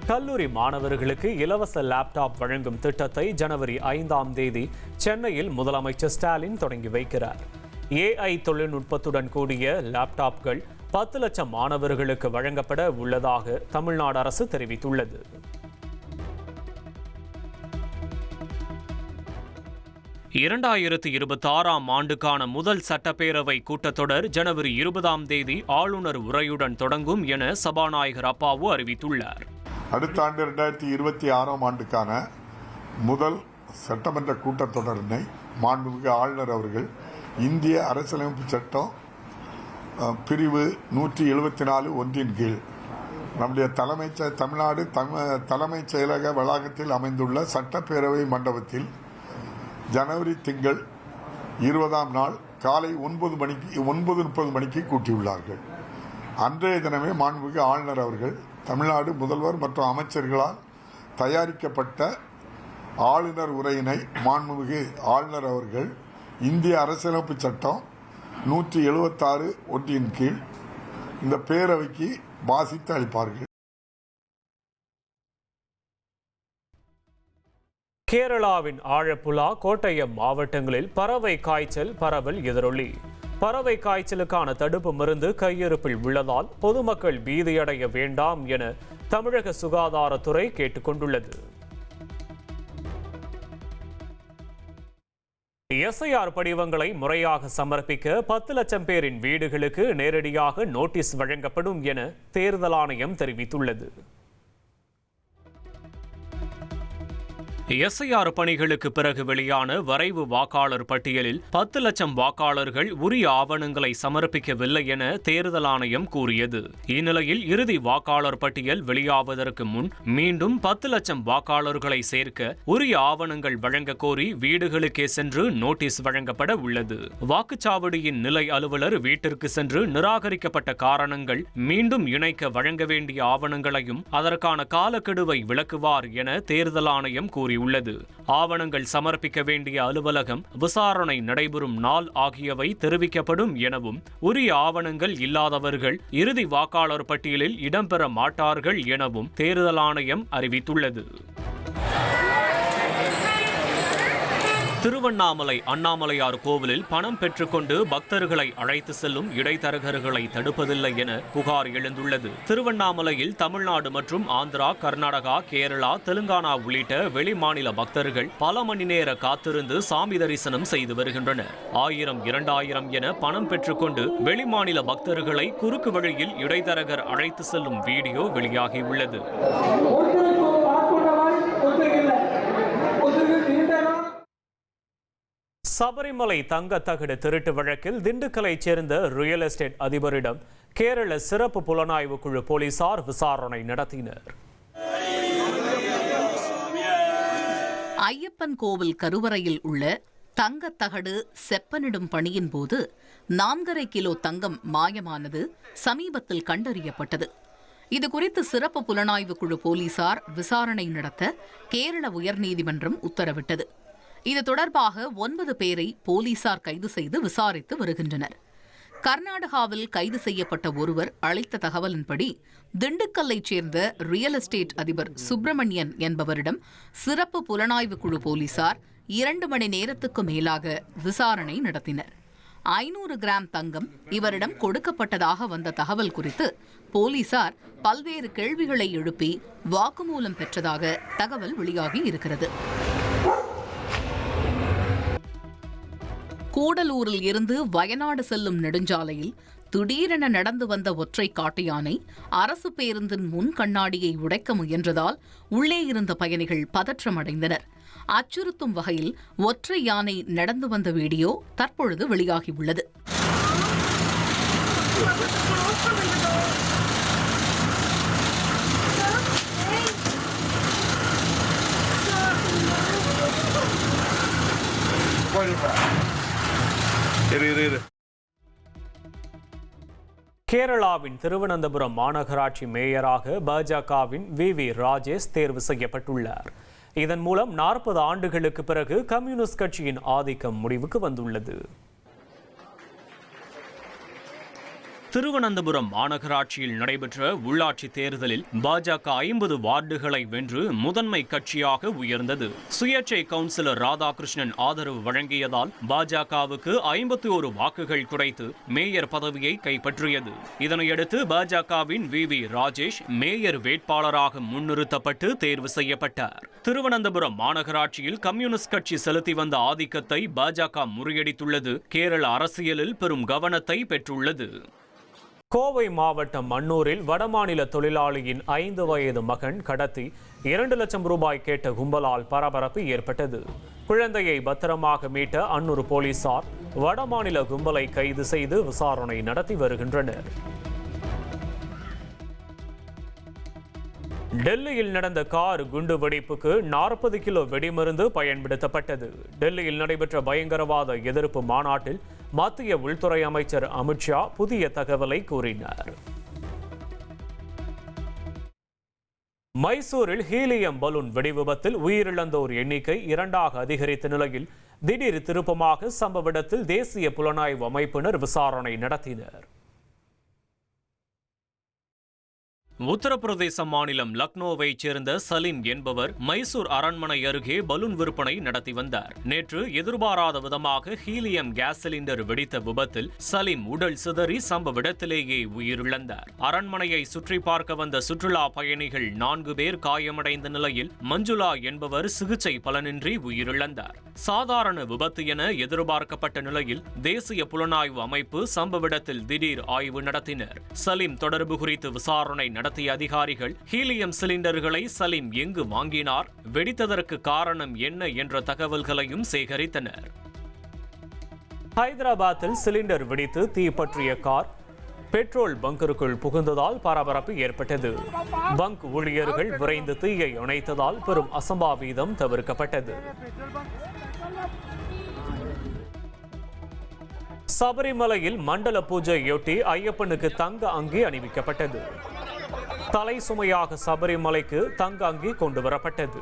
கல்லூரி மாணவர்களுக்கு இலவச லேப்டாப் வழங்கும் திட்டத்தை ஜனவரி 5ஆம் தேதி சென்னையில் முதலமைச்சர் ஸ்டாலின் தொடங்கி வைக்கிறார். AI தொழில்நுட்பத்துடன் கூடிய லேப்டாப்கள் 10 லட்சம் மாணவர்களுக்கு வழங்கப்பட உள்ளதாக தமிழ்நாடு அரசு தெரிவித்துள்ளது. இரண்டாயிரத்து 26ஆம் ஆண்டுக்கான முதல் சட்டப்பேரவை கூட்டத்தொடர் ஜனவரி 20ஆம் தேதி ஆளுநர் உரையுடன் தொடங்கும் என சபாநாயகர் அப்பாவு அறிவித்துள்ளார். அடுத்த ஆண்டு 2026ஆம் ஆண்டுக்கான முதல் சட்டமன்ற கூட்டத்தொடரினை மாண்புமிகு ஆளுநர் அவர்கள் இந்திய அரசியலமைப்பு சட்டம் பிரிவு 174 ஒன்றின் கீழ் நம்முடைய தமிழ்நாடு தலைமைச் செயலக வளாகத்தில் அமைந்துள்ள சட்டப்பேரவை மண்டபத்தில் ஜனவரி திங்கள் 20ஆம் நாள் காலை 9:30 மணிக்கு கூட்டியுள்ளார்கள். அன்றைய தினமே மாண்புமிகு ஆளுநர் அவர்கள் தமிழ்நாடு முதல்வர் மற்றும் அமைச்சர்களால் தயாரிக்கப்பட்ட ஆளுநர் உரையினை மாண்புமிகு ஆளுநர் அவர்கள் இந்திய அரசியலமைப்பு சட்டம் 176 ஒன்றின் கீழ் இந்த பேரவைக்கு வாசித்து அளிப்பார்கள். கேரளாவின் ஆழப்புழா, கோட்டயம் மாவட்டங்களில் பறவை காய்ச்சல் பரவல் எதிரொலி. பறவை காய்ச்சலுக்கான தடுப்பு மருந்து கையிருப்பில் உள்ளதால் பொதுமக்கள் பீதியடைய வேண்டாம் என தமிழக சுகாதாரத்துறை கேட்டுக்கொண்டுள்ளது. SIR படிவங்களை முறையாக சமர்ப்பிக்க 10 லட்சம் பேரின் வீடுகளுக்கு நேரடியாக நோட்டீஸ் வழங்கப்படும் என தேர்தல் ஆணையம் தெரிவித்துள்ளது. SIR பணிகளுக்கு பிறகு வெளியான வரைவு வாக்காளர் பட்டியலில் 10 லட்சம் வாக்காளர்கள் உரிய ஆவணங்களை சமர்ப்பிக்கவில்லை என தேர்தல் ஆணையம் கூறியது. இந்நிலையில் இறுதி வாக்காளர் பட்டியல் வெளியாவதற்கு முன் மீண்டும் 10 லட்சம் வாக்காளர்களை சேர்க்க உரிய ஆவணங்கள் வழங்க கோரி வீடுகளுக்கே சென்று நோட்டீஸ் வழங்கப்பட உள்ளது. வாக்குச்சாவடியின் நிலை அலுவலர் வீட்டிற்கு சென்று நிராகரிக்கப்பட்ட காரணங்கள் மீண்டும் இணைக்க வழங்க வேண்டிய ஆவணங்களையும் அதற்கான காலக்கெடுவை விளக்குவார் என தேர்தல் ஆணையம் கூறியுள்ளது. ஆவணங்கள் சமர்ப்பிக்க வேண்டிய அலுவலகம், விசாரணை நடைபெறும் நாள் ஆகியவை தெரிவிக்கப்படும் எனவும் உரிய ஆவணங்கள் இல்லாதவர்கள் இறுதி வாக்காளர் பட்டியலில் இடம்பெற மாட்டார்கள் எனவும் தேர்தல் ஆணையம் அறிவித்துள்ளது. திருவண்ணாமலை அண்ணாமலையார் கோவிலில் பணம் பெற்றுக்கொண்டு பக்தர்களை அழைத்து செல்லும் இடைத்தரகர்களை தடுப்பதில்லை என புகார் எழுந்துள்ளது. திருவண்ணாமலையில் தமிழ்நாடு மற்றும் ஆந்திரா, கர்நாடகா, கேரளா, தெலுங்கானா உள்ளிட்ட வெளிமாநில பக்தர்கள் பல மணி நேர காத்திருந்து சாமி தரிசனம் செய்து வருகின்றனர். 1000, 2000 என பணம் பெற்றுக்கொண்டு வெளிமாநில பக்தர்களை குறுக்கு வழியில் இடைத்தரகர் அழைத்து செல்லும் வீடியோ வெளியாகியுள்ளது. சபரிமலை தங்க தகடு திருட்டு வழக்கில் திண்டுக்கலைச் சேர்ந்த ரியல் எஸ்டேட் அதிபரிடம் கேரள சிறப்பு புலனாய்வு குழு போலீசார் விசாரணை நடத்தினர். ஐயப்பன் கோவில் கருவறையில் உள்ள தங்க தகடு செப்பனிடும் பணியின் போது 4.5 கிலோ தங்கம் மாயமானது சமீபத்தில் கண்டறியப்பட்டது. இதுகுறித்து சிறப்பு புலனாய்வு குழு போலீசார் விசாரணை நடத்த கேரள உயர்நீதிமன்றம் உத்தரவிட்டது. இது தொடர்பாக 9 பேரை போலீசார் கைது செய்து விசாரித்து வருகின்றனர். கர்நாடகாவில் கைது செய்யப்பட்ட ஒருவர் அளித்த தகவலின்படி திண்டுக்கல்லைச் சேர்ந்த ரியல் எஸ்டேட் அதிபர் சுப்பிரமணியன் என்பவரிடம் சிறப்பு புலனாய்வு குழு போலீசார் 2 மணி நேரத்துக்கு மேலாக விசாரணை நடத்தினர். 500 கிராம் தங்கம் இவரிடம் கொடுக்கப்பட்டதாக வந்த தகவல் குறித்து போலீசார் பல்வேறு கேள்விகளை எழுப்பி வாக்குமூலம் பெற்றதாக தகவல் வெளியாகி இருக்கிறது. கூடலூரில் இருந்து வயநாடு செல்லும் நெடுஞ்சாலையில் திடீரென நடந்து வந்த ஒற்றை காட்டு யானை அரசு பேருந்தின் முன் கண்ணாடியை உடைக்க முயன்றதால் உள்ளே இருந்த பயணிகள் பதற்றமடைந்தனர். அச்சுறுத்தும் வகையில் ஒற்றை யானை நடந்து வந்த வீடியோ தற்பொழுது வெளியாகியுள்ளது. கேரளாவின் திருவனந்தபுரம் மாநகராட்சி மேயராக பாஜகவின் VV ராஜேஷ் தேர்வு செய்யப்பட்டுள்ளார். இதன் மூலம் 40 ஆண்டுகளுக்கு பிறகு கம்யூனிஸ்ட் கட்சியின் ஆதிக்கம் முடிவுக்கு வந்துள்ளது. திருவனந்தபுரம் மாநகராட்சியில் நடைபெற்ற உள்ளாட்சி தேர்தலில் பாஜக 50 வார்டுகளை வென்று முதன்மை கட்சியாக உயர்ந்தது. சுயேட்சை கவுன்சிலர் ராதாகிருஷ்ணன் ஆதரவு வழங்கியதால் பாஜகவுக்கு 51 வாக்குகள் கிடைத்து மேயர் பதவியை கைப்பற்றியது. இதனையடுத்து பாஜகவின் வி ராஜேஷ் மேயர் வேட்பாளராக முன்னிறுத்தப்பட்டு தேர்வு செய்யப்பட்டார். திருவனந்தபுரம் மாநகராட்சியில் கம்யூனிஸ்ட் கட்சி செலுத்தி வந்த ஆதிக்கத்தை பாஜக முறியடித்துள்ளது. கேரள அரசியலில் பெரும் கவனத்தை பெற்றுள்ளது. கோவை மாவட்டம் மன்னூரில் வடமாநில தொழிலாளியின் 5 வயது மகன் கடத்தி 2 லட்சம் ரூபாய் கேட்ட கும்பலால் பரபரப்பு ஏற்பட்டது. குழந்தையை பத்திரமாக மீட்ட அன்னூர் போலீசார் வடமாநில கும்பலை கைது செய்து விசாரணை நடத்தி வருகின்றனர். டெல்லியில் நடந்த கார் குண்டு வெடிப்புக்கு 40 கிலோ வெடிமருந்து பயன்படுத்தப்பட்டது. டெல்லியில் நடைபெற்ற பயங்கரவாத எதிர்ப்பு மாநாட்டில் மத்திய உள்துறை அமைச்சர் அமித்ஷா புதிய தகவலை கூறினார். மைசூரில் ஹீலியம் பலூன் வெடிவிபத்தில் உயிரிழந்தோர் எண்ணிக்கை 2ஆக அதிகரித்த நிலையில் திடீர் திருப்பமாக சம்பவ இடத்தில் தேசிய புலனாய்வு அமைப்பினர் விசாரணை நடத்தினர். உத்தரப்பிரதேச மாநிலம் லக்னோவைச் சேர்ந்த சலீம் என்பவர் மைசூர் அரண்மனை அருகே பலூன் விற்பனை நடத்தி வந்தார். நேற்று எதிர்பாராத விதமாக ஹீலியம் கேஸ் சிலிண்டர் வெடித்த விபத்தில் சலீம் உடல் சிதறி சம்பவ இடத்திலேயே உயிரிழந்தார். அரண்மனையை சுற்றி பார்க்க வந்த சுற்றுலா பயணிகள் 4 பேர் காயமடைந்த நிலையில் மஞ்சுளா என்பவர் சிகிச்சை பலனின்றி உயிரிழந்தார். சாதாரண விபத்து என எதிர்பார்க்கப்பட்ட நிலையில் தேசிய புலனாய்வு அமைப்பு சம்பவ இடத்தில் திடீர் ஆய்வு நடத்தினர். சலீம் தொடர்பு குறித்து விசாரணை நடத்திய அதிகாரிகள் ஹீலியம் சிலிண்டர்களை சலீம் எங்கு வாங்கினார், வெடித்ததற்கு காரணம் என்ன என்ற தகவல்களையும் சேகரித்தனர். ஹைதராபாத்தில் சிலிண்டர் வெடித்து தீப்பற்றிய கார் பெட்ரோல் பங்கிற்குள் புகுந்ததால் பரபரப்பு ஏற்பட்டது. பங்க் ஊழியர்கள் விரைந்து தீயை அணைத்ததால் பெரும் அசம்பாவிதம் தவிர்க்கப்பட்டது. சபரிமலையில் மண்டல பூஜையொட்டி ஐயப்பனுக்கு தங்க அங்கி அணிவிக்கப்பட்டது. தலை சுமையாக சபரிமலைக்கு தங்க அங்கி கொண்டு வரப்பட்டது.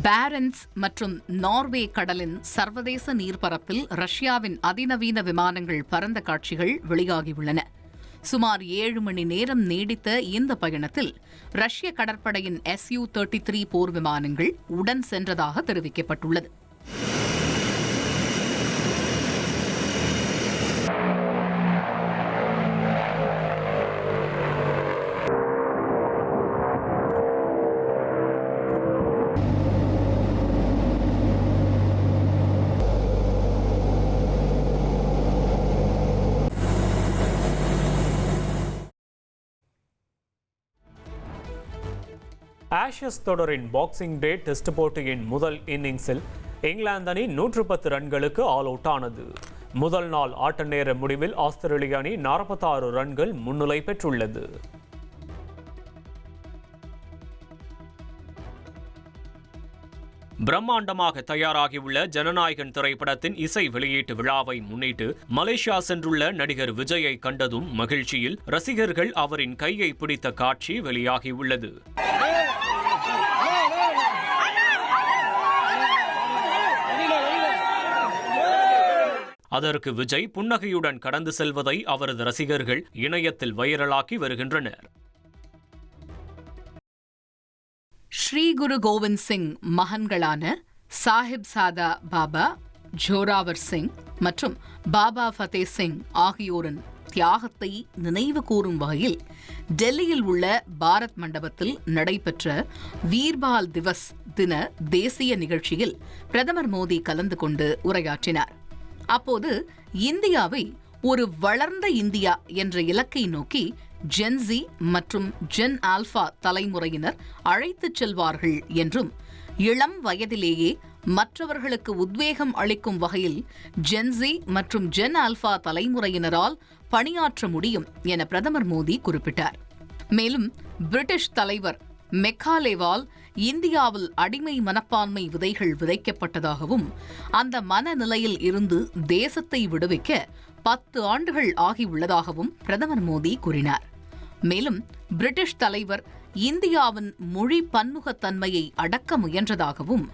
பேரன்ஸ் மற்றும் நார்வே கடலின் சர்வதேச நீர்ப்பரப்பில் ரஷ்யாவின் அதிநவீன விமானங்கள் பறந்த காட்சிகள் வெளியாகியுள்ளன. சுமார் 7 மணி நேரம் நீடித்த இந்த பயணத்தில் ரஷ்ய கடற்படையின் Su-33 போர் விமானங்கள் உடன் சென்றதாக தெரிவிக்கப்பட்டுள்ளது. ஆஷஸ் தொடரின் பாக்ஸிங் டே டெஸ்ட் போட்டியின் முதல் இன்னிங்ஸில் இங்கிலாந்து அணி 110 ரன்களுக்கு ஆல் அவுட் ஆனது. முதல் நாள் ஆட்ட நேர முடிவில் ஆஸ்திரேலிய அணி 46 ரன்கள் முன்னிலை பெற்றுள்ளது. பிரம்மாண்டமாக தயாராகியுள்ள ஜனநாயகன் திரைப்படத்தின் இசை வெளியீட்டு விழாவை முன்னிட்டு மலேசியா சென்றுள்ள நடிகர் விஜயை கண்டதும் மகிழ்ச்சியில் ரசிகர்கள் அவரின் கையை பிடித்த காட்சி வெளியாகியுள்ளது. அதற்கு விஜய் புன்னகையுடன் கடந்து செல்வதை அவரது ரசிகர்கள் இணையத்தில் வைரலாக்கி வருகின்றனர். ஸ்ரீ குரு கோவிந்த் சிங் மகன்களான சாஹிப் சாதா பாபா, ஜோராவர் சிங் மற்றும் பாபா ஃபதே சிங் ஆகியோரின் தியாகத்தை நினைவு கூறும் வகையில் டெல்லியில் உள்ள பாரத் மண்டபத்தில் நடைபெற்ற வீர்பால் திவஸ் தின தேசிய நிகழ்ச்சியில் பிரதமர் மோடி கலந்து கொண்டு உரையாற்றினார். அப்போது இந்தியாவை ஒரு வளர்ந்த இந்தியா என்ற இலக்கை நோக்கி ஜென்சி மற்றும் ஜென் ஆல்பா தலைமுறையினர் அழைத்துச் செல்வார்கள் என்றும், இளம் வயதிலேயே மற்றவர்களுக்கு உத்வேகம் அளிக்கும் வகையில் ஜென்சி மற்றும் ஜென் ஆல்பா தலைமுறையினரால் பணியாற்ற முடியும் என பிரதமர் மோடி குறிப்பிட்டார். மேலும் பிரிட்டிஷ் தலைவர் மெக்காலேவால் இந்தியாவில் அடிமை மனப்பான்மை விதைகள் விதைக்கப்பட்டதாகவும், அந்த மனநிலையில் இருந்து தேசத்தை விடுவிக்க 10 ஆண்டுகள் ஆகியுள்ளதாகவும் பிரதமர் மோடி கூறினார். மேலும் பிரிட்டிஷ் தலைவர் இந்தியாவின் மொழி பன்முகத்தன்மையை அடக்க முயன்றதாகவும்,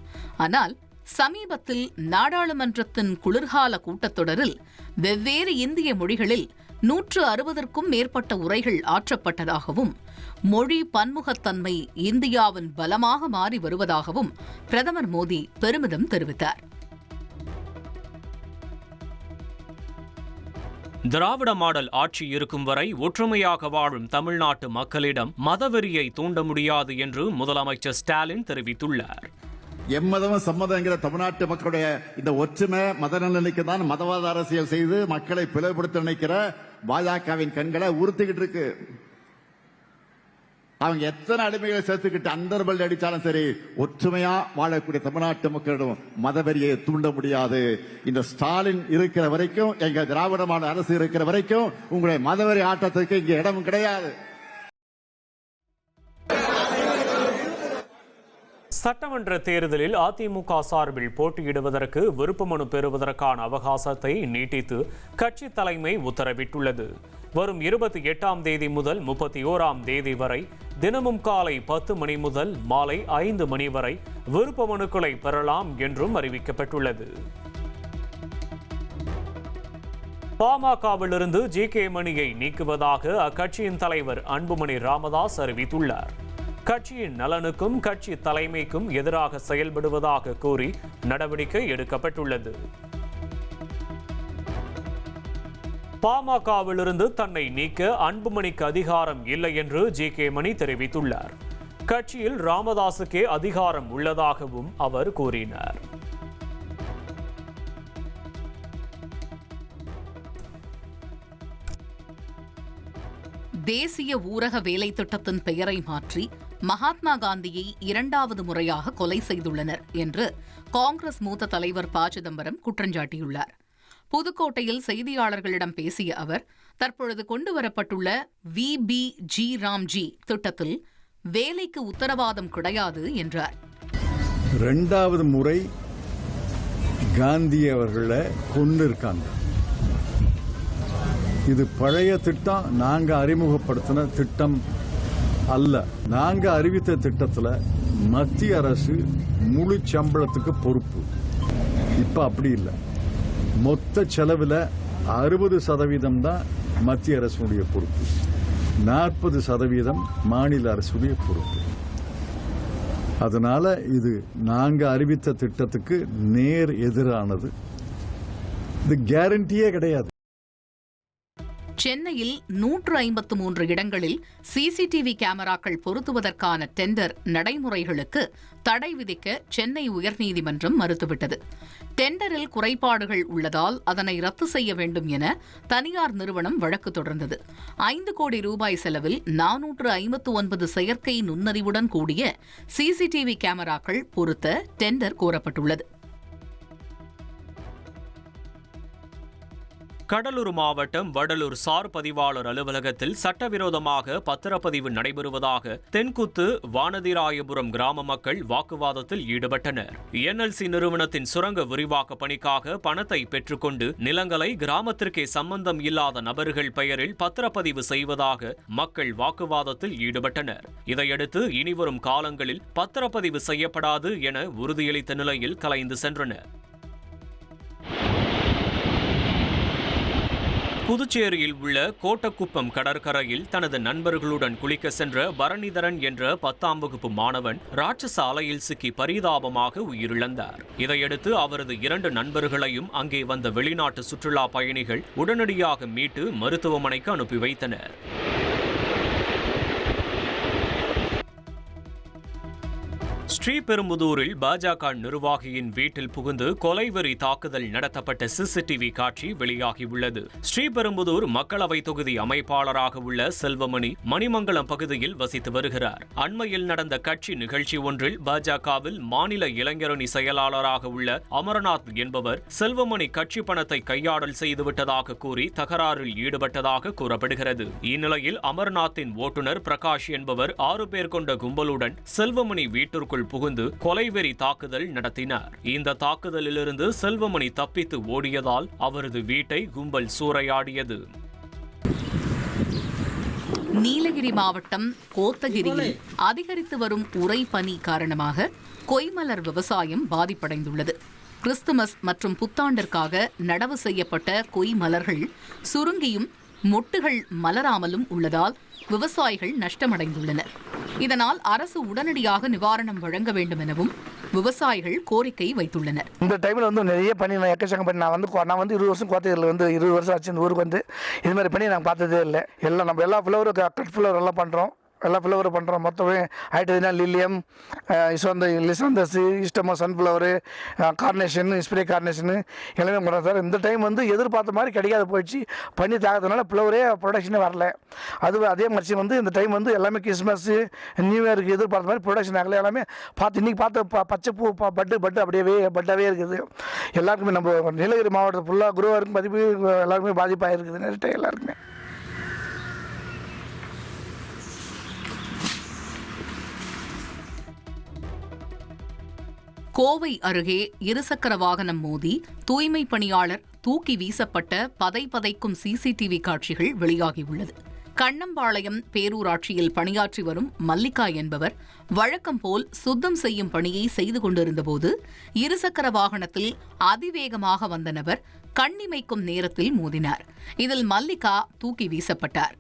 ஆனால் சமீபத்தில் நாடாளுமன்றத்தின் குளிர்கால கூட்டத்தொடரில் வெவ்வேறு இந்திய மொழிகளில் 160க்கும் மேற்பட்ட உரைகள் ஆற்றப்பட்டதாகவும் மொழி பன்முகத்தன்மை இந்தியாவின் பலமாக மாறி வருவதாகவும் பிரதமர் மோடி பெருமிதம் தெரிவித்தார். திராவிட மாடல் ஆட்சி இருக்கும் வரை ஒற்றுமையாக வாழும் தமிழ்நாட்டு மக்களிடம் மதவெறியை தூண்ட முடியாது என்று முதலமைச்சர் ஸ்டாலின் தெரிவித்துள்ளார். எம்மதமும் சம்மதங்கிற தமிழ்நாட்டு மக்களுடைய இந்த ஒற்றுமை மத நலனுக்கு தான் மதவாத அரசியல் செய்து மக்களை பிளவுபடுத்த நினைக்கிற பாஜகவின் கண்களை உறுத்திக்கிட்டு இருக்கு. அவங்க எத்தனை அடிமைகளை சேர்த்துக்கிட்டு அண்டர்பல் அடிச்சாலும் சரி, ஒற்றுமையா வாழக்கூடிய தமிழ்நாட்டு மக்களிடம் மதவெறியை தூண்ட முடியாது. இந்த ஸ்டாலின் இருக்கிற வரைக்கும், எங்க திராவிட மாடல் அரசு இருக்கிற வரைக்கும் உங்களுடைய மதவெறி ஆட்டத்துக்கு இங்க இடம் கிடையாது. சட்டமன்ற தேர்தலில் அதிமுக சார்பில் போட்டியிடுவதற்கு விருப்ப மனு பெறுவதற்கான அவகாசத்தை நீட்டித்து கட்சி தலைமை உத்தரவிட்டுள்ளது. வரும் 28ஆம் தேதி முதல் 31ஆம் தேதி வரை தினமும் காலை 10 மணி முதல் மாலை 5 மணி வரை விருப்ப மனுக்களை பெறலாம் என்றும் அறிவிக்கப்பட்டுள்ளது. பாமகவிலிருந்து ஜி.கே. மணியை நீக்குவதாக அக்கட்சியின் தலைவர் அன்புமணி ராமதாஸ் அறிவித்துள்ளார். கட்சியின் நலனுக்கும் கட்சி தலைமைக்கும் எதிராக செயல்படுவதாக கூறி நடவடிக்கை எடுக்கப்பட்டுள்ளது. பாமகவிலிருந்து தன்னை நீக்க அன்புமணிக்கு அதிகாரம் இல்லை என்று ஜி.கே. மணி தெரிவித்துள்ளார். கட்சியில் ராமதாசுக்கே அதிகாரம் உள்ளதாகவும் அவர் கூறினார். தேசிய ஊரக வேலை திட்டத்தின் பெயரை மாற்றி மகாத்மா காந்தியை 2வது முறையாக கொலை செய்துள்ளனர் என்று காங்கிரஸ் மூத்த தலைவர் ப. சிதம்பரம் குற்றஞ்சாட்டியுள்ளார். புதுக்கோட்டையில் செய்தியாளர்களிடம் பேசிய அவர், தற்பொழுது கொண்டுவரப்பட்டுள்ள VBG ராம்ஜி திட்டத்தில் வேலைக்கு உத்தரவாதம் கிடையாது என்றார். 2வது முறை காந்தி அவர்களை கொண்டு இருக்காங்க. இது பழைய திட்டம், நாங்க அறிமுகப்படுத்தின திட்டம் அல்ல. நாங்க அறிவித்த திட்டத்தில் மத்திய அரசு முழு சம்பளத்துக்கு பொறுப்பு. இப்ப அப்படி இல்லை. மொத்த செலவில் 60% தான் மத்திய அரசுடைய பொறுப்பு, 40% மாநில அரசுடைய பொறுப்பு. அதனால இது நாங்க அறிவித்த திட்டத்துக்கு நேர் எதிரானது. இது கேரண்டியே கிடையாது. சென்னையில் 153 இடங்களில் சிசிடிவி கேமராக்கள் பொருத்துவதற்கான டெண்டர் நடைமுறைகளுக்கு தடை விதிக்க சென்னை உயர்நீதிமன்றம் மறுத்துவிட்டது. டெண்டரில் குறைபாடுகள் உள்ளதால் அதனை ரத்து செய்ய வேண்டும் என தனியார் நிறுவனம் வழக்கு தொடர்ந்தது. 5 கோடி ரூபாய் செலவில் 459 செயற்கை நுண்ணறிவுடன் கூடிய சிசிடிவி கேமராக்கள் பொருத்த டெண்டர் கோரப்பட்டுள்ளது. கடலூர் மாவட்டம் வடலூர் சார் பதிவாளர் அலுவலகத்தில் சட்டவிரோதமாக பத்திரப்பதிவு நடைபெறுவதாக தென்குத்து வானதிராயபுரம் கிராம மக்கள் வாக்குவாதத்தில் ஈடுபட்டனர். NLC நிறுவனத்தின் சுரங்க விரிவாக்க பணிக்காக பணத்தை பெற்றுக்கொண்டு நிலங்களை கிராமத்திற்கே சம்பந்தம் இல்லாத நபர்கள் பெயரில் பத்திரப்பதிவு செய்வதாக மக்கள் வாக்குவாதத்தில் ஈடுபட்டனர். இதையடுத்து இனிவரும் காலங்களில் பத்திரப்பதிவு செய்யப்படாது என உறுதியளித்த நிலையில் கலைந்து சென்றனர். புதுச்சேரியில் உள்ள கோட்டக்குப்பம் கடற்கரையில் தனது நண்பர்களுடன் குளிக்க சென்ற பரணிதரன் என்ற 10ஆம் வகுப்பு மாணவன் ராட்சச அலையில் சிக்கி பரிதாபமாக உயிரிழந்தார். இதையடுத்து அவரது 2 நண்பர்களையும் அங்கே வந்த வெளிநாட்டு சுற்றுலா பயணிகள் உடனடியாக மீட்டு மருத்துவமனைக்கு அனுப்பி வைத்தனர். ஸ்ரீபெரும்புதூரில் பாஜக நிர்வாகியின் வீட்டில் புகுந்து கொலைவெறி தாக்குதல் நடத்தப்பட்ட சிசிடிவி காட்சி வெளியாகியுள்ளது. ஸ்ரீபெரும்புதூர் மக்களவை தொகுதி அமைப்பாளராக உள்ள செல்வமணி மணிமங்கலம் பகுதியில் வசித்து வருகிறார். அண்மையில் நடந்த கட்சி நிகழ்ச்சி ஒன்றில் பாஜகவில் மாநில இளைஞரணி செயலாளராக உள்ள அமர்நாத் என்பவர் செல்வமணி கட்சி பணத்தை கையாடல் செய்துவிட்டதாக கூறி தகராறில் ஈடுபட்டதாக கூறப்படுகிறது. இந்நிலையில் அமர்நாத்தின் ஓட்டுநர் பிரகாஷ் என்பவர் 6 பேர் கொண்ட கும்பலுடன் செல்வமணி வீட்டிற்குள் புகுந்து கொலைவெறி தாக்குதல் நடத்தினார். இந்த தாக்குதலிலிருந்து செல்வமணி தப்பித்து ஓடியதால் அவரது வீட்டை கும்பல் சூறையாடியது. நீலகிரி மாவட்டம் கோத்தகிரியில் அதிகரித்து வரும் உறைபனி காரணமாக கொய்மலர் விவசாயம் பாதிப்படைந்துள்ளது. கிறிஸ்துமஸ் மற்றும் புத்தாண்டிற்காக நடவு செய்யப்பட்ட கொய்மலர்கள் சுருங்கியும் மொட்டுகள் மலராமலும் உள்ளதால் விவசாயிகள் நஷ்டமடைந்துள்ளனர். இதனால் அரசு உடனடியாக நிவாரணம் வழங்க வேண்டும் எனவும் விவசாயிகள் கோரிக்கை வைத்துள்ளனர். இந்த டைமில் நிறைய பனி, எக்கச்சக்கம் பனி. நான் 20 வருஷம் கோத்தகிரியில் 20 வருஷம் ஆச்சு இந்த ஊருக்கு இது மாதிரி பனி நாங்கள் பார்த்ததே இல்லை. எல்லாம் நம்ம எல்லா ஃப்ளவரும் கட் ஃப்ளவர் எல்லாம் பண்ணுறோம், எல்லா ஃப்ளவரும் பண்ணுறோம். மொத்தமே ஆயிட்டதுன்னா லில்லியம், லிசாந்தஸ், இஷ்டமா, சன்ஃப்ளவரு, கார்னேஷன், ஸ்ப்ரே கார்னேஷனு எல்லாமே பண்ணுறோம் சார். இந்த டைம் எதிர்பார்த்த மாதிரி கிடைக்காது போயிடுச்சு. பனி தாக்கிறதுனால ஃப்ளவரே ப்ரொடக்ஷனே வரல. அதே மாதிரி இந்த டைம் எல்லாமே கிறிஸ்மஸ், நியூ இயருக்கு எதிர்பார்த்த மாதிரி ப்ரொடக்ஷன் ஆகலை. எல்லாமே இன்றைக்கி பார்த்த பச்சை பூ பட்டு அப்படியே பட்டாகவே இருக்குது. எல்லாருக்குமே நம்ம நீலகிரி மாவட்டத்தில் ஃபுல்லாக குரோவருக்கு மதிப்பு எல்லாருக்குமே பாதிப்பாக இருக்குது நேரிட்ட எல்லாருக்குமே. கோவை அருகே இருசக்கர வாகனம் மோதி தூய்மை பணியாளர் தூக்கி வீசப்பட்ட பதைக்கும் சிசிடிவி காட்சிகள் வெளியாகியுள்ளது. கண்ணம்பாளையம் பேரூராட்சியில் பணியாற்றி வரும் மல்லிகா என்பவர் வழக்கம் போல் சுத்தம் செய்யும் பணியை செய்து கொண்டிருந்தபோது இருசக்கர வாகனத்தில் அதிவேகமாக வந்த நபர் கண்ணிமைக்கும் நேரத்தில் மோதினார். இதில் மல்லிகா தூக்கி வீசப்பட்டார்.